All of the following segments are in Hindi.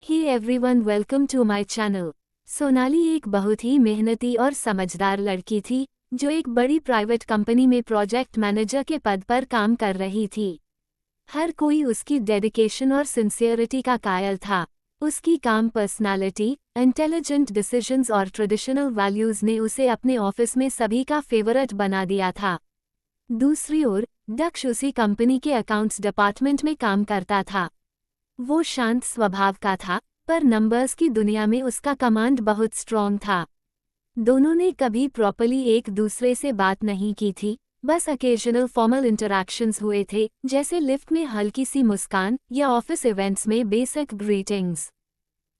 Hey everyone, welcome to my channel. Sonali एक बहुत ही मेहनती और समझदार लड़की थी जो एक बड़ी प्राइवेट कंपनी में प्रोजेक्ट मैनेजर के पद पर काम कर रही थी। हर कोई उसकी डेडिकेशन और सिंसियरिटी का कायल था। उसकी काम पर्सनालिटी, इंटेलिजेंट डिसीजंस और ट्रेडिशनल वैल्यूज ने उसे अपने ऑफिस में सभी का फेवरेट बना दिया था। दूसरी ओर दक्ष उसी कंपनी के अकाउंट्स डिपार्टमेंट में काम करता था। वो शांत स्वभाव का था, पर नंबर्स की दुनिया में उसका कमांड बहुत स्ट्रॉन्ग था। दोनों ने कभी प्रॉपर्ली एक दूसरे से बात नहीं की थी, बस अकेजनल फॉर्मल इंटरैक्शंस हुए थे, जैसे लिफ्ट में हल्की सी मुस्कान या ऑफिस इवेंट्स में बेसिक ग्रीटिंग्स।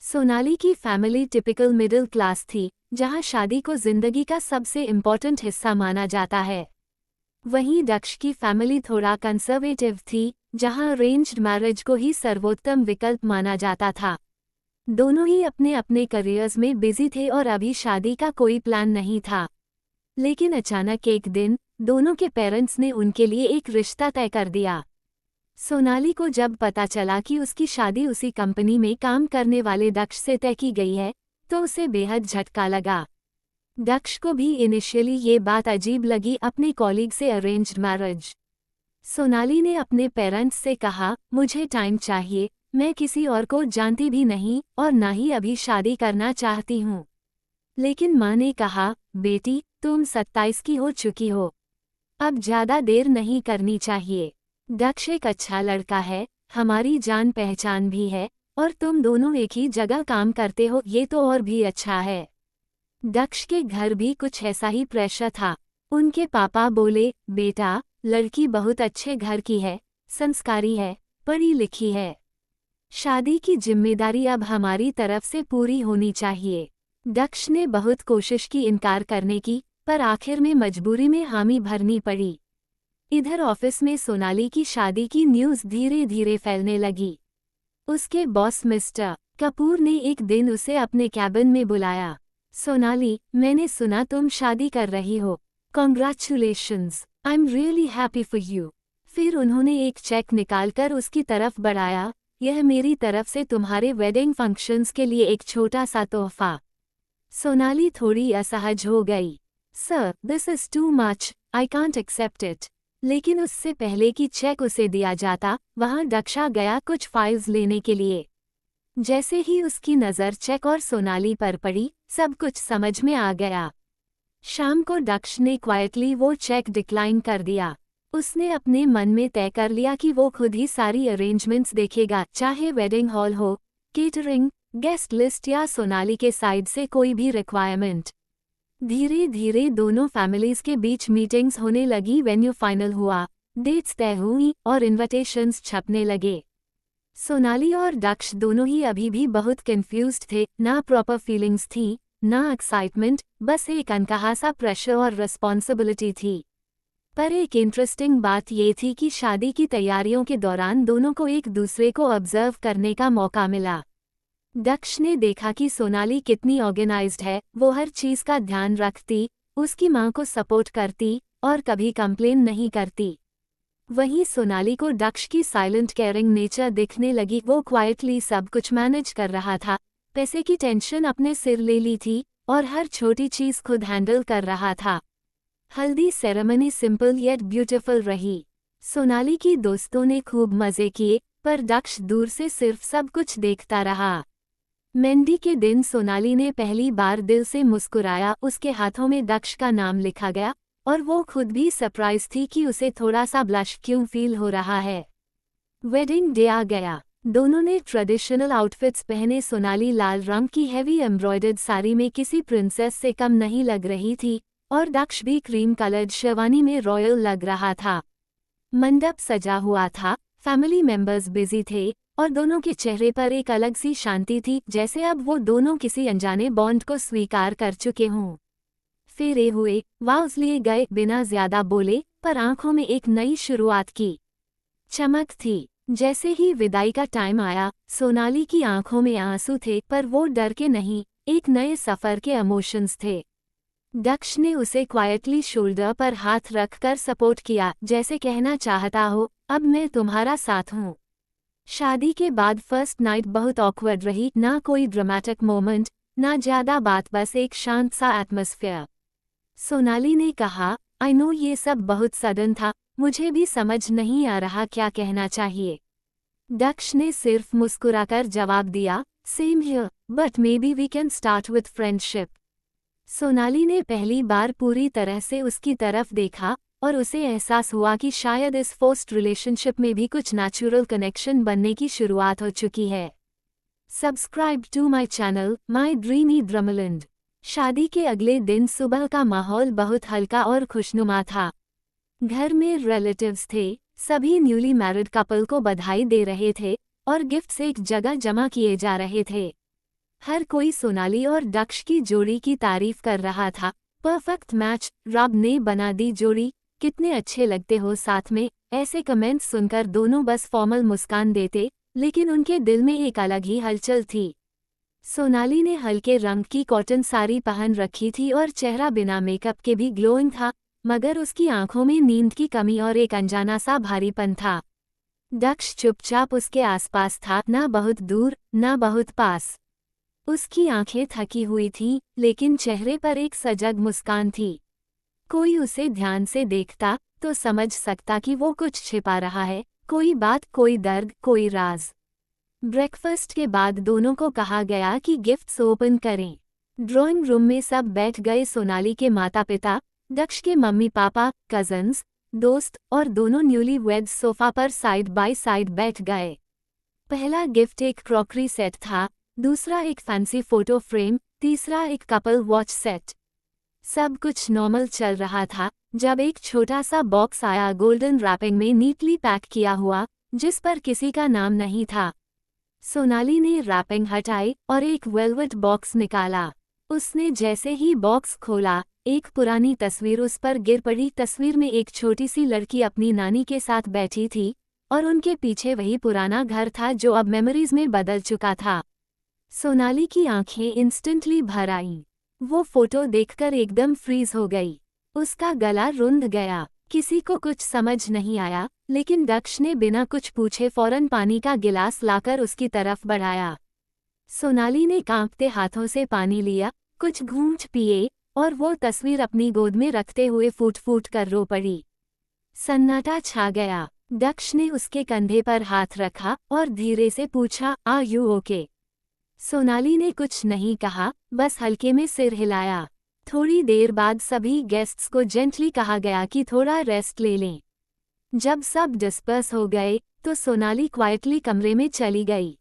सोनाली की फैमिली टिपिकल मिडिल क्लास थी, जहां शादी को जिंदगी का सबसे इम्पोर्टेंट हिस्सा माना जाता है। वहीं दक्ष की फैमिली थोड़ा कंजर्वेटिव थी, जहां अरेंज्ड मैरिज को ही सर्वोत्तम विकल्प माना जाता था। दोनों ही अपने अपने करियर्स में बिजी थे और अभी शादी का कोई प्लान नहीं था। लेकिन अचानक एक दिन दोनों के पेरेंट्स ने उनके लिए एक रिश्ता तय कर दिया। सोनाली को जब पता चला कि उसकी शादी उसी कंपनी में काम करने वाले दक्ष से तय की गई है, तो उसे बेहद झटका लगा। दक्ष को भी इनिशियली ये बात अजीब लगी, अपने कॉलीग से अरेंज्ड मैरिज। सोनाली ने अपने पेरेंट्स से कहा, मुझे टाइम चाहिए, मैं किसी और को जानती भी नहीं और ना ही अभी शादी करना चाहती हूँ। लेकिन माँ ने कहा, बेटी तुम 27 की हो चुकी हो, अब ज़्यादा देर नहीं करनी चाहिए। दक्ष एक अच्छा लड़का है, हमारी जान पहचान भी है, और तुम दोनों एक ही जगह काम करते हो, ये तो और भी अच्छा है। दक्ष के घर भी कुछ ऐसा ही प्रेशर था। उनके पापा बोले, बेटा लड़की बहुत अच्छे घर की है, संस्कारी है, पढ़ी लिखी है। शादी की जिम्मेदारी अब हमारी तरफ से पूरी होनी चाहिए। दक्ष ने बहुत कोशिश की इनकार करने की, पर आखिर में मजबूरी में हामी भरनी पड़ी। इधर ऑफिस में सोनाली की शादी की न्यूज़ धीरे धीरे फैलने लगी। उसके बॉस मिस्टर कपूर ने एक दिन उसे अपने कैबिन में बुलाया। सोनाली, मैंने सुना तुम शादी कर रही हो, congratulations, I am really happy for you. फिर उन्होंने एक चेक निकालकर उसकी तरफ बढ़ाया, यह मेरी तरफ से तुम्हारे वेडिंग फंक्शंस के लिए एक छोटा सा तोहफा। सोनाली थोड़ी असहज हो गई। Sir, this is too much, I can't accept it. लेकिन उससे पहले कि चेक उसे दिया जाता, वहां दक्षा गया कुछ फाइल्स लेने के लिए। जैसे ही उसकी नज़र चेक और सोनाली पर पड़ी, सब कुछ समझ में आ गया। शाम को दक्ष ने क्वाइटली वो चेक डिक्लाइन कर दिया। उसने अपने मन में तय कर लिया कि वो खुद ही सारी अरेंजमेंट्स देखेगा, चाहे वेडिंग हॉल हो, केटरिंग, गेस्ट लिस्ट या सोनाली के साइड से कोई भी रिक्वायरमेंट। धीरे धीरे दोनों फैमिलीज के बीच मीटिंग्स होने लगी, वेन्यू फाइनल हुआ, डेट्स तय हुई और इन्विटेशंस छपने लगे। सोनाली और दक्ष दोनों ही अभी भी बहुत कंफ्यूज्ड थे, ना प्रॉपर फीलिंग्स थी, ना एक्साइटमेंट, बस एक अनकहा सा प्रेशर और रिस्पॉन्सिबिलिटी थी। पर एक इंटरेस्टिंग बात ये थी कि शादी की तैयारियों के दौरान दोनों को एक दूसरे को ऑब्जर्व करने का मौका मिला। दक्ष ने देखा कि सोनाली कितनी ऑर्गेनाइज्ड है, वो हर चीज़ का ध्यान रखती, उसकी माँ को सपोर्ट करती और कभी कंप्लेन नहीं करती। वहीं सोनाली को दक्ष की साइलेंट केयरिंग नेचर दिखने लगी। वो क्वाइटली सब कुछ मैनेज कर रहा था, पैसे की टेंशन अपने सिर ले ली थी और हर छोटी चीज़ खुद हैंडल कर रहा था। हल्दी सेरेमनी सिंपल येट ब्यूटीफुल रही। सोनाली की दोस्तों ने खूब मज़े किए, पर दक्ष दूर से सिर्फ सब कुछ देखता रहा। मेहंदी के दिन सोनाली ने पहली बार दिल से मुस्कुराया, उसके हाथों में दक्ष का नाम लिखा गया और वो खुद भी सरप्राइज थी कि उसे थोड़ा सा ब्लश क्यों फील हो रहा है। वेडिंग डे आ गया। दोनों ने ट्रेडिशनल आउटफिट्स पहने। सोनाली लाल रंग की हैवी एम्ब्रॉयडर्ड साड़ी में किसी प्रिंसेस से कम नहीं लग रही थी और दक्ष भी क्रीम कलर्ड शेरवानी में रॉयल लग रहा था। मंडप सजा हुआ था, फैमिली मेंबर्स बिजी थे और दोनों के चेहरे पर एक अलग सी शांति थी, जैसे अब वो दोनों किसी अनजाने बॉन्ड को स्वीकार कर चुके हों। फेरे हुए, वाउज लिए गए, बिना ज्यादा बोले, पर आंखों में एक नई शुरुआत की चमक थी। जैसे ही विदाई का टाइम आया, सोनाली की आंखों में आंसू थे, पर वो डर के नहीं, एक नए सफर के इमोशंस थे। दक्ष ने उसे क्वाइटली शोल्डर पर हाथ रखकर सपोर्ट किया, जैसे कहना चाहता हो, अब मैं तुम्हारा साथ हूँ। शादी के बाद फर्स्ट नाइट बहुत ऑकवर्ड रही, ना कोई ड्रामेटिक मोमेंट, ना ज्यादा बात, बस एक शांत सा एटमॉस्फेयर। सोनाली ने कहा, आई नो ये सब बहुत सडन था, मुझे भी समझ नहीं आ रहा क्या कहना चाहिए। दक्ष ने सिर्फ मुस्कुराकर जवाब दिया, same here, but maybe we can start with friendship. Sonali ने पहली बार पूरी तरह से उसकी तरफ देखा और उसे एहसास हुआ कि शायद इस फोर्स्ड रिलेशनशिप में भी कुछ नेचुरल कनेक्शन बनने की शुरुआत हो चुकी है। Subscribe to my channel my dreamy drumland. शादी के अगले दिन सुबह का माहौल बहुत हल्का और खुशनुमा था। घर में रिलेटिव्स थे, सभी न्यूली मैरिड कपल को बधाई दे रहे थे और गिफ्ट्स एक जगह जमा किए जा रहे थे। हर कोई सोनाली और दक्ष की जोड़ी की तारीफ कर रहा था। परफेक्ट मैच, रब ने बना दी जोड़ी, कितने अच्छे लगते हो साथ में। ऐसे कमेंट्स सुनकर दोनों बस फॉर्मल मुस्कान देते, लेकिन उनके दिल में एक अलग ही हलचल थी। सोनाली ने हल्के रंग की कॉटन साड़ी पहन रखी थी और चेहरा बिना मेकअप के भी ग्लोइंग था, मगर उसकी आंखों में नींद की कमी और एक अनजाना सा भारीपन था। दक्ष चुपचाप उसके आसपास था, ना बहुत दूर ना बहुत पास। उसकी आंखें थकी हुई थीं, लेकिन चेहरे पर एक सजग मुस्कान थी। कोई उसे ध्यान से देखता तो समझ सकता कि वो कुछ छिपा रहा है, कोई बात, कोई दर्द, कोई राज। ब्रेकफास्ट के बाद दोनों को कहा गया कि गिफ्ट्स ओपन करें। ड्राइंग रूम में सब बैठ गए। सोनाली के माता पिता, दक्ष के मम्मी पापा, कजन्स, दोस्त और दोनों न्यूली वेड्स सोफा पर साइड बाय साइड बैठ गए। पहला गिफ्ट एक क्रॉकरी सेट था, दूसरा एक फैंसी फोटो फ्रेम, तीसरा एक कपल वॉच सेट। सब कुछ नॉर्मल चल रहा था जब एक छोटा सा बॉक्स आया, गोल्डन रैपिंग में नीटली पैक किया हुआ, जिस पर किसी का नाम नहीं था। सोनाली ने रैपिंग हटाई और एक वेलवेट बॉक्स निकाला। उसने जैसे ही बॉक्स खोला, एक पुरानी तस्वीर उस पर गिर पड़ी। तस्वीर में एक छोटी सी लड़की अपनी नानी के साथ बैठी थी और उनके पीछे वही पुराना घर था जो अब मेमोरीज में बदल चुका था। सोनाली की आंखें इंस्टेंटली भर आईं। वो फोटो देखकर एकदम फ्रीज हो गई। उसका गला रुंध गया। किसी को कुछ समझ नहीं आया, लेकिन दक्ष ने बिना कुछ पूछे फौरन पानी का गिलास लाकर उसकी तरफ बढ़ाया। सोनाली ने कांपते हाथों से पानी लिया, कुछ घूंट पिए और वो तस्वीर अपनी गोद में रखते हुए फूट फूट कर रो पड़ी। सन्नाटा छा गया। दक्ष ने उसके कंधे पर हाथ रखा और धीरे से पूछा, आर यू ओके? सोनाली ने कुछ नहीं कहा, बस हल्के में सिर हिलाया। थोड़ी देर बाद सभी गेस्ट्स को जेंटली कहा गया कि थोड़ा रेस्ट ले लें। जब सब डिस्पर्स हो गए तो सोनाली क्वाइटली कमरे में चली गई।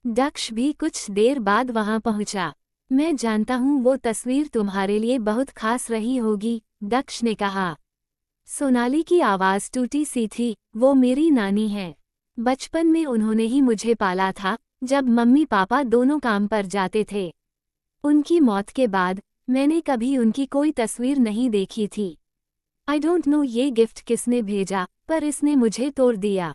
दक्ष भी कुछ देर बाद वहां पहुंचा। मैं जानता हूं वो तस्वीर तुम्हारे लिए बहुत खास रही होगी, दक्ष ने कहा। सोनाली की आवाज टूटी सी थी, वो मेरी नानी है। बचपन में उन्होंने ही मुझे पाला था, जब मम्मी पापा दोनों काम पर जाते थे। उनकी मौत के बाद मैंने कभी उनकी कोई तस्वीर नहीं देखी थी। आई डोंट नो ये गिफ्ट किसने भेजा, पर इसने मुझे तोड़ दिया।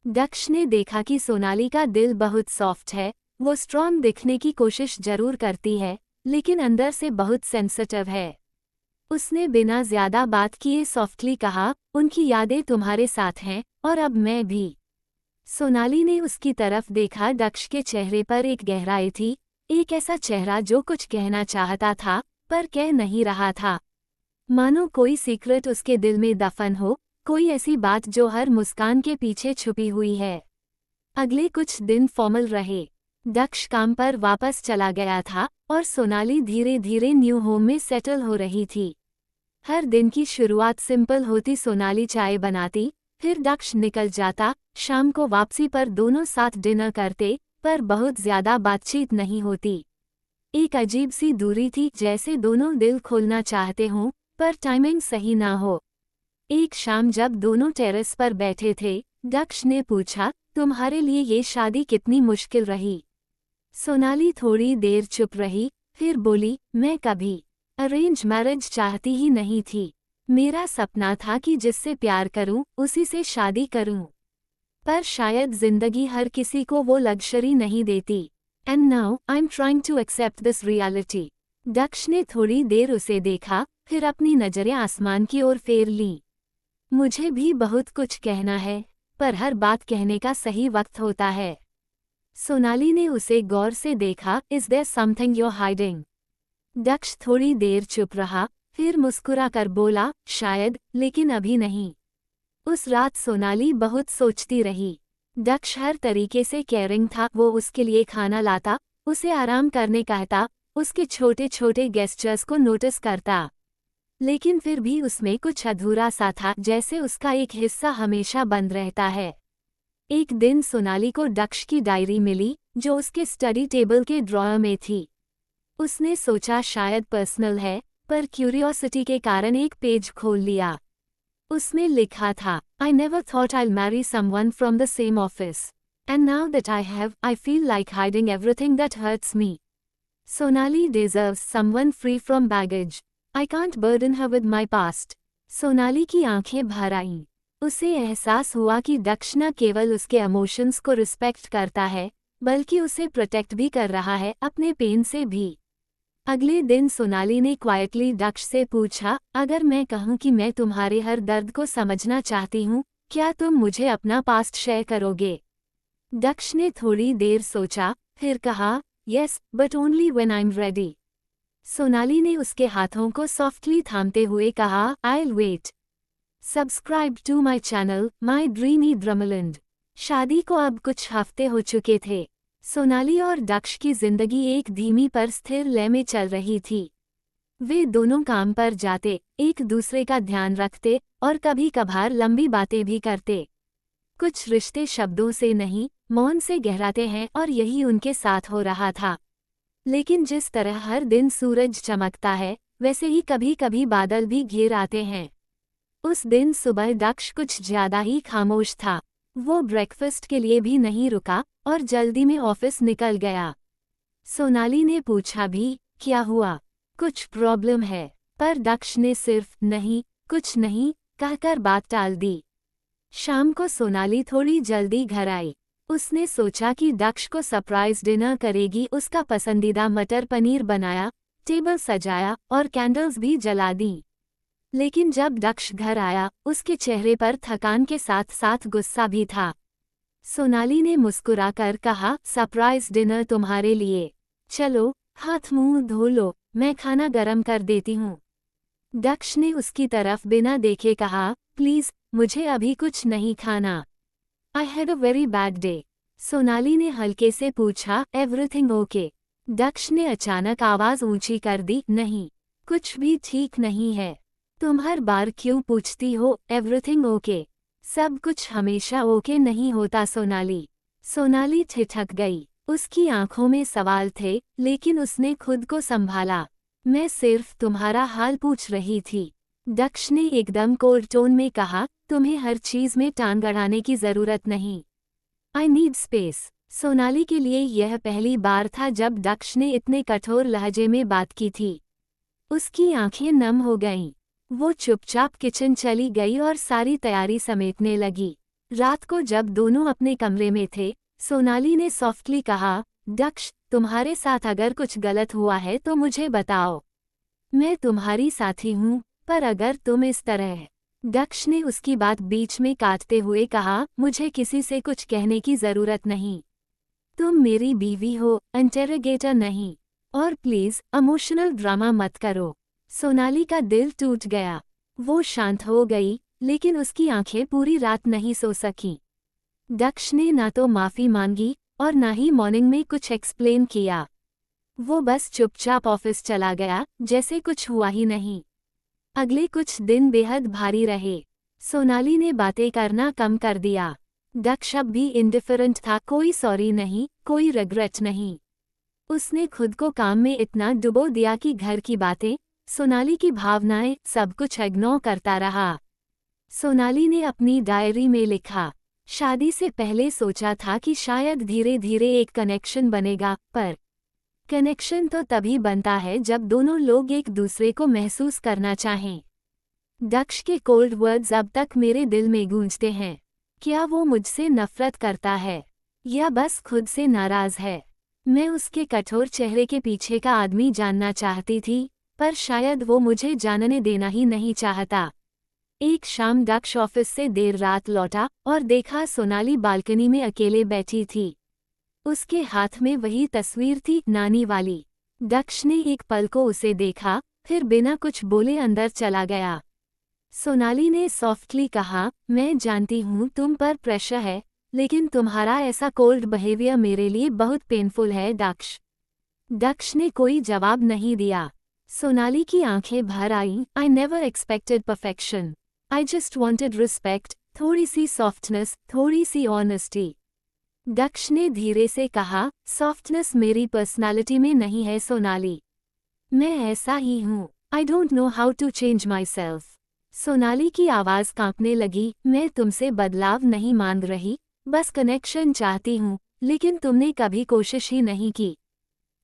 दक्ष ने देखा कि सोनाली का दिल बहुत सॉफ्ट है। वो स्ट्रॉन्ग दिखने की कोशिश जरूर करती है, लेकिन अंदर से बहुत सेंसिटिव है। उसने बिना ज्यादा बात किए सॉफ्टली कहा, उनकी यादें तुम्हारे साथ हैं और अब मैं भी। सोनाली ने उसकी तरफ देखा। दक्ष के चेहरे पर एक गहराई थी, एक ऐसा चेहरा जो कुछ कहना चाहता था पर कह नहीं रहा था। मानो कोई सीक्रेट उसके दिल में दफन हो, कोई ऐसी बात जो हर मुस्कान के पीछे छुपी हुई है। अगले कुछ दिन फॉर्मल रहे। दक्ष काम पर वापस चला गया था और सोनाली धीरे धीरे न्यू होम में सेटल हो रही थी। हर दिन की शुरुआत सिंपल होती। सोनाली चाय बनाती, फिर दक्ष निकल जाता। शाम को वापसी पर दोनों साथ डिनर करते, पर बहुत ज्यादा बातचीत नहीं होती। एक अजीब सी दूरी थी, जैसे दोनों दिल खोलना चाहते हों पर टाइमिंग सही ना हो। एक शाम जब दोनों टेरेस पर बैठे थे, दक्ष ने पूछा, तुम्हारे लिए ये शादी कितनी मुश्किल रही? सोनाली थोड़ी देर चुप रही, फिर बोली, मैं कभी अरेंज मैरिज चाहती ही नहीं थी। मेरा सपना था कि जिससे प्यार करूं उसी से शादी करूं, पर शायद जिंदगी हर किसी को वो लग्जरी नहीं देती। And now I am trying to accept this reality. Daksh ने थोड़ी देर उसे देखा, फिर अपनी नजरें आसमान की ओर फेर लीं। मुझे भी बहुत कुछ कहना है, पर हर बात कहने का सही वक्त होता है। सोनाली ने उसे गौर से देखा। Is there something you are hiding? Daksh थोड़ी देर चुप रहा, फिर मुस्कुरा कर बोला, शायद, लेकिन अभी नहीं। उस रात सोनाली बहुत सोचती रही। दक्ष हर तरीके से केयरिंग था। वो उसके लिए खाना लाता, उसे आराम करने कहता, उसके छोटे छोटे गेस्चर्स को नोटिस करता। लेकिन फिर भी उसमें कुछ अधूरा सा था, जैसे उसका एक हिस्सा हमेशा बंद रहता है। एक दिन सोनाली को दक्ष की डायरी मिली, जो उसके स्टडी टेबल के ड्रॉअर में थी। उसने सोचा शायद पर्सनल है, पर क्यूरियोसिटी के कारण एक पेज खोल लिया। उसमें लिखा था, I never thought I'll marry someone from the same office. And now that I have, I feel like hiding everything that hurts me. Sonali deserves someone free from baggage. I can't burden her with my past. Sonali की आंखें भर आईं। उसे एहसास हुआ कि दक्ष न केवल उसके इमोशंस को रिस्पेक्ट करता है, बल्कि उसे प्रोटेक्ट भी कर रहा है, अपने पेन से भी। अगले दिन सोनाली ने क्वाइटली दक्ष से पूछा, अगर मैं कहूँ कि मैं तुम्हारे हर दर्द को समझना चाहती हूँ, क्या तुम मुझे अपना पास्ट शेयर करोगे? दक्ष ने थोड़ी देर सोचा, फिर कहा, yes, but only when I am ready. Sonali ने उसके हाथों को सॉफ्टली थामते हुए कहा, I'll wait. Subscribe to my channel, my dreamy drumland. शादी को अब कुछ हफ्ते हो चुके थे। सोनाली और दक्ष की जिंदगी एक धीमी पर स्थिर लय में चल रही थी। वे दोनों काम पर जाते, एक दूसरे का ध्यान रखते और कभी कभार लंबी बातें भी करते। कुछ रिश्ते शब्दों से नहीं, मौन से गहराते हैं, और यही उनके साथ हो रहा था। लेकिन जिस तरह हर दिन सूरज चमकता है, वैसे ही कभी कभी बादल भी घेर आते हैं। उस दिन सुबह दक्ष कुछ ज्यादा ही खामोश था। वो ब्रेकफास्ट के लिए भी नहीं रुका और जल्दी में ऑफिस निकल गया। सोनाली ने पूछा भी, क्या हुआ? कुछ प्रॉब्लम है? पर दक्ष ने सिर्फ नहीं, कुछ नहीं कहकर बात टाल दी। शाम को सोनाली थोड़ी जल्दी घर आई। उसने सोचा कि दक्ष को सरप्राइज डिनर करेगी। उसका पसंदीदा मटर पनीर बनाया, टेबल सजाया और कैंडल्स भी जला दी। लेकिन जब दक्ष घर आया, उसके चेहरे पर थकान के साथ साथ गुस्सा भी था। सोनाली ने मुस्कुराकर कहा, सरप्राइज डिनर तुम्हारे लिए। चलो, हाथ मुंह धो लो, मैं खाना गरम कर देती हूँ। दक्ष ने उसकी तरफ बिना देखे कहा, प्लीज, मुझे अभी कुछ नहीं खाना। I had a very bad day. Sonali ने हल्के से पूछा, एवरीथिंग ओके? दक्ष ने अचानक आवाज ऊंची कर दी, नहीं, कुछ भी ठीक नहीं है। तुम हर बार क्यों पूछती हो, एवरीथिंग ओके? सब कुछ हमेशा ओके नहीं होता सोनाली। सोनाली ठिठक गई। उसकी आंखों में सवाल थे, लेकिन उसने खुद को संभाला। मैं सिर्फ तुम्हारा हाल पूछ रही थी। दक्ष ने एकदम कोल्ड टोन में कहा, तुम्हें हर चीज में टांग अड़ाने की जरूरत नहीं। I need space. सोनाली के लिए यह पहली बार था जब दक्ष ने इतने कठोर लहजे में बात की थी। उसकी आंखें नम हो गईं। वो चुपचाप किचन चली गई और सारी तैयारी समेटने लगी। रात को जब दोनों अपने कमरे में थे, सोनाली ने सॉफ्टली कहा, दक्ष, तुम्हारे साथ अगर कुछ गलत हुआ है तो मुझे बताओ। मैं तुम्हारी साथी हूँ, पर अगर तुम इस तरह। दक्ष ने उसकी बात बीच में काटते हुए कहा, मुझे किसी से कुछ कहने की जरूरत नहीं। तुम मेरी बीवी हो, इंटेरोगेटर नहीं। और प्लीज इमोशनल ड्रामा मत करो। सोनाली का दिल टूट गया। वो शांत हो गई, लेकिन उसकी आंखें पूरी रात नहीं सो सकीं। दक्ष ने ना तो माफी मांगी और ना ही मॉर्निंग में कुछ एक्सप्लेन किया। वो बस चुपचाप ऑफिस चला गया, जैसे कुछ हुआ ही नहीं। अगले कुछ दिन बेहद भारी रहे। सोनाली ने बातें करना कम कर दिया। दक्ष अब भी इंडिफरेंट था, कोई सॉरी नहीं, कोई रिग्रेट नहीं। उसने खुद को काम में इतना डुबो दिया कि घर की बातें, सोनाली की भावनाएं, सब कुछ इग्नोर करता रहा। सोनाली ने अपनी डायरी में लिखा, शादी से पहले सोचा था कि शायद धीरे धीरे एक कनेक्शन बनेगा, पर कनेक्शन तो तभी बनता है जब दोनों लोग एक दूसरे को महसूस करना चाहें। दक्ष के कोल्ड वर्ड्स अब तक मेरे दिल में गूंजते हैं। क्या वो मुझसे नफरत करता है या बस खुद से नाराज है? मैं उसके कठोर चेहरे के पीछे का आदमी जानना चाहती थी, पर शायद वो मुझे जानने देना ही नहीं चाहता। एक शाम दक्ष ऑफिस से देर रात लौटा और देखा सोनाली बालकनी में अकेले बैठी थी। उसके हाथ में वही तस्वीर थी, नानी वाली। दक्ष ने एक पल को उसे देखा, फिर बिना कुछ बोले अंदर चला गया। सोनाली ने सॉफ्टली कहा, मैं जानती हूँ तुम पर प्रेशर है, लेकिन तुम्हारा ऐसा कोल्ड बिहेवियर मेरे लिए बहुत पेनफुल है दक्ष। दक्ष ने कोई जवाब नहीं दिया। सोनाली की आंखें भर आईं। I never expected perfection. I just wanted respect, थोड़ी सी सॉफ्टनेस, थोड़ी सी ऑनेस्टी। दक्ष ने धीरे से कहा, सॉफ्टनेस मेरी पर्सनालिटी में नहीं है सोनाली। मैं ऐसा ही हूँ। I don't know how to change myself. Sonali की आवाज़ कांपने लगी। मैं तुमसे बदलाव नहीं मांग रही, बस कनेक्शन चाहती हूँ, लेकिन तुमने कभी कोशिश ही नहीं की।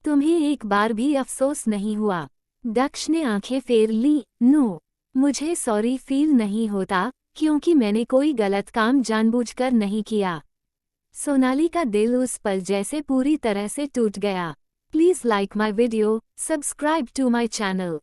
तुम्हें एक बार भी अफसोस नहीं हुआ? दक्ष ने आंखें फेर ली। नो, मुझे सॉरी फील नहीं होता, क्योंकि मैंने कोई गलत काम जानबूझकर नहीं किया। सोनाली का दिल उस पल जैसे पूरी तरह से टूट गया। Please like my video, subscribe to my channel.